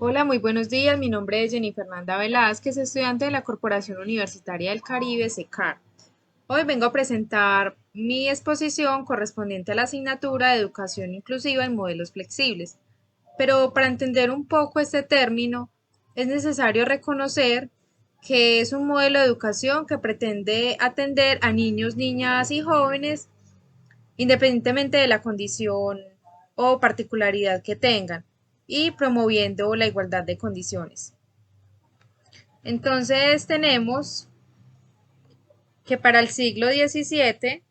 Hola, muy buenos días. Mi nombre es Jenny Fernanda Velázquez, estudiante de la Corporación Universitaria del Caribe, CECAR. Hoy vengo a presentar mi exposición correspondiente a la asignatura de Educación Inclusiva en Modelos Flexibles. Pero para entender un poco este término, es necesario reconocer que es un modelo de educación que pretende atender a niños, niñas y jóvenes independientemente de la condición o particularidad que tengan, y promoviendo la igualdad de condiciones. Entonces tenemos que para el siglo XVII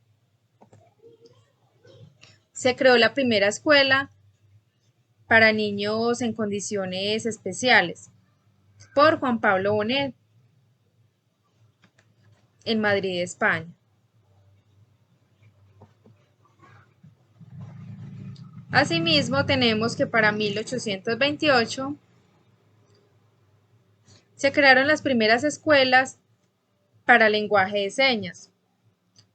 se creó la primera escuela para niños en condiciones especiales por Juan Pablo Bonet en Madrid, España. Asimismo, tenemos que para 1828 se crearon las primeras escuelas para lenguaje de señas.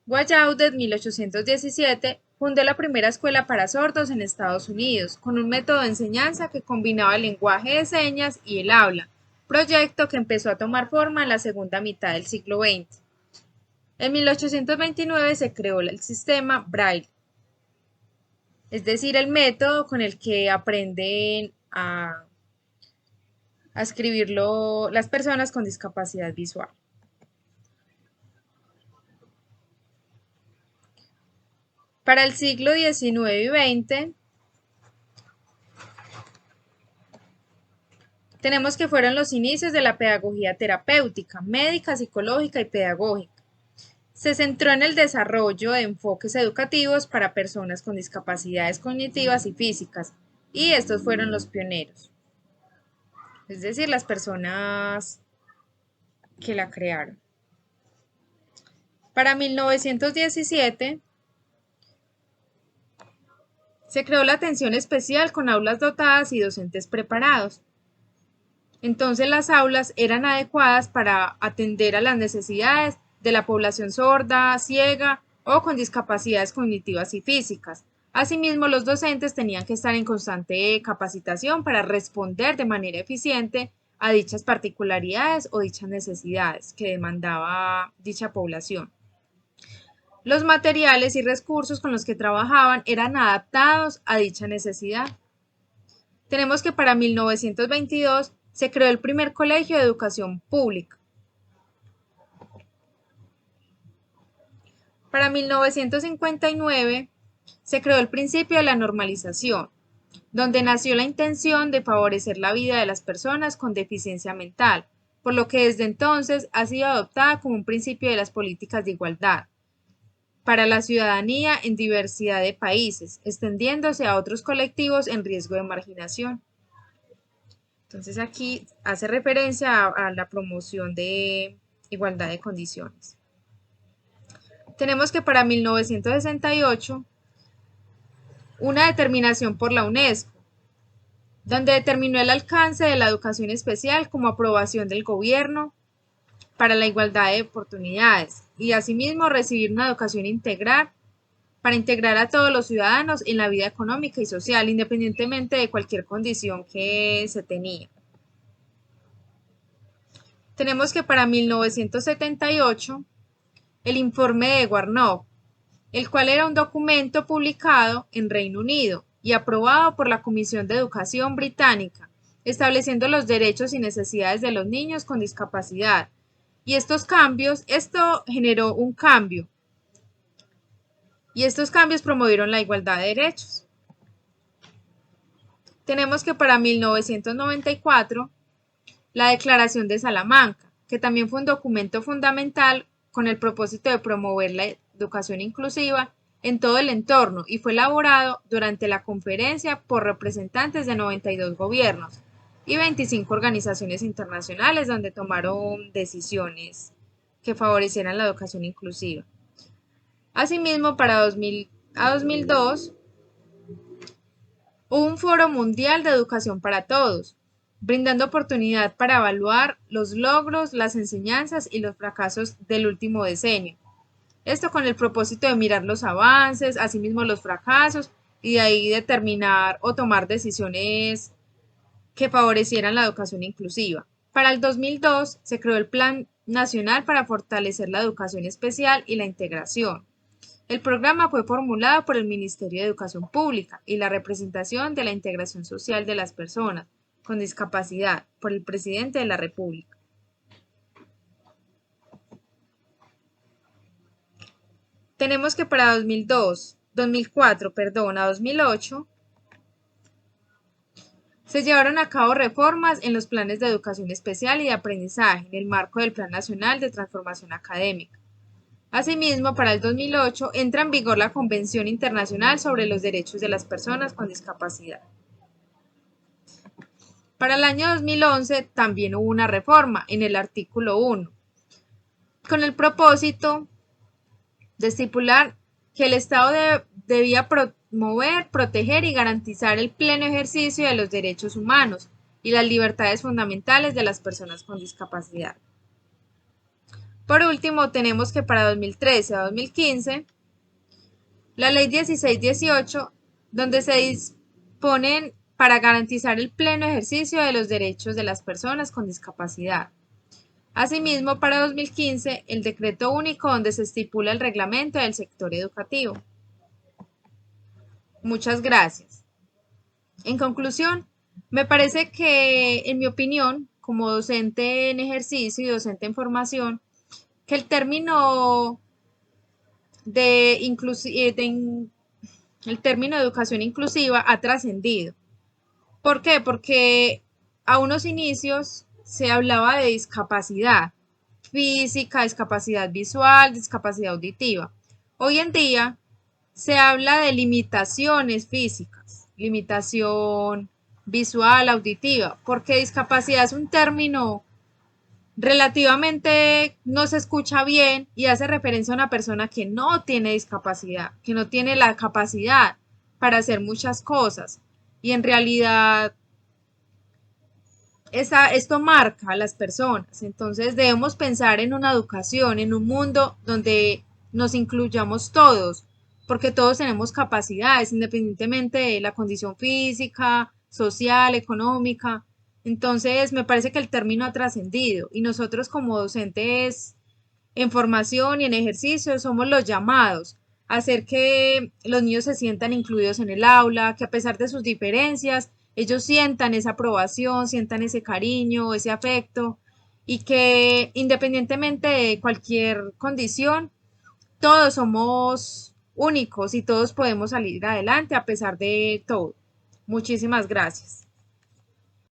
Wayaudet, 1817, fundó la primera escuela para sordos en Estados Unidos, con un método de enseñanza que combinaba el lenguaje de señas y el habla, proyecto que empezó a tomar forma en la segunda mitad del siglo XX. En 1829 se creó el sistema Braille, es decir, el método con el que aprenden a escribirlo las personas con discapacidad visual. Para el siglo XIX y XX tenemos que fueron los inicios de la pedagogía terapéutica, médica, psicológica y pedagógica. Se centró en el desarrollo de enfoques educativos para personas con discapacidades cognitivas y físicas, y estos fueron los pioneros, es decir, las personas que la crearon. Para 1917 se creó la atención especial con aulas dotadas y docentes preparados. Entonces las aulas eran adecuadas para atender a las necesidades de la población sorda, ciega o con discapacidades cognitivas y físicas. Asimismo, los docentes tenían que estar en constante capacitación para responder de manera eficiente a dichas particularidades o dichas necesidades que demandaba dicha población. Los materiales y recursos con los que trabajaban eran adaptados a dicha necesidad. Tenemos que para 1922 se creó el primer colegio de educación pública. Para 1959 se creó el principio de la normalización, donde nació la intención de favorecer la vida de las personas con deficiencia mental, por lo que desde entonces ha sido adoptada como un principio de las políticas de igualdad para la ciudadanía en diversidad de países, extendiéndose a otros colectivos en riesgo de marginación. Entonces aquí hace referencia a la promoción de igualdad de condiciones. Tenemos que para 1968 una determinación por la UNESCO, donde determinó el alcance de la educación especial como aprobación del gobierno para la igualdad de oportunidades y asimismo recibir una educación integral para integrar a todos los ciudadanos en la vida económica y social, independientemente de cualquier condición que se tenía. Tenemos que para 1978 el informe de Warnock, el cual era un documento publicado en Reino Unido y aprobado por la Comisión de Educación británica, estableciendo los derechos y necesidades de los niños con discapacidad. Y esto generó un cambio, y estos cambios promovieron la igualdad de derechos. Tenemos que para 1994 la Declaración de Salamanca, que también fue un documento fundamental con el propósito de promover la educación inclusiva en todo el entorno y fue elaborado durante la conferencia por representantes de 92 gobiernos y 25 organizaciones internacionales donde tomaron decisiones que favorecieran la educación inclusiva. Asimismo, para 2002 hubo un foro mundial de educación para todos, brindando oportunidad para evaluar los logros, las enseñanzas y los fracasos del último decenio. Esto con el propósito de mirar los avances, asimismo los fracasos y de ahí determinar o tomar decisiones que favorecieran la educación inclusiva. Para el 2002 se creó el Plan Nacional para fortalecer la educación especial y la integración. El programa fue formulado por el Ministerio de Educación Pública y la representación de la integración social de las personas con discapacidad por el presidente de la República. Tenemos que para 2004, a 2008 se llevaron a cabo reformas en los planes de educación especial y de aprendizaje en el marco del Plan Nacional de Transformación Académica. Asimismo, para el 2008 entra en vigor la Convención Internacional sobre los Derechos de las Personas con Discapacidad. Para el año 2011 también hubo una reforma en el artículo 1, con el propósito de estipular que el Estado debía promover, proteger y garantizar el pleno ejercicio de los derechos humanos y las libertades fundamentales de las personas con discapacidad. Por último, tenemos que para 2013 a 2015, la Ley 1618, donde se disponen para garantizar el pleno ejercicio de los derechos de las personas con discapacidad. Asimismo, para 2015, el Decreto Único donde se estipula el reglamento del sector educativo. Muchas gracias. En conclusión, me parece que, en mi opinión, como docente en ejercicio y docente en formación, que el término el término de educación inclusiva ha trascendido. ¿Por qué? Porque a unos inicios se hablaba de discapacidad física, discapacidad visual, discapacidad auditiva. Hoy en día se habla de limitaciones físicas, limitación visual, auditiva, porque discapacidad es un término relativamente no se escucha bien y hace referencia a una persona que no tiene discapacidad, que no tiene la capacidad para hacer muchas cosas. Y en realidad esto marca a las personas. Entonces debemos pensar en una educación, en un mundo donde nos incluyamos todos, porque todos tenemos capacidades, independientemente de la condición física, social, económica. Entonces me parece que el término ha trascendido y nosotros como docentes en formación y en ejercicio somos los llamados a hacer que los niños se sientan incluidos en el aula, que a pesar de sus diferencias, ellos sientan esa aprobación, sientan ese cariño, ese afecto y que independientemente de cualquier condición, todos somos únicos y todos podemos salir adelante a pesar de todo. Muchísimas gracias.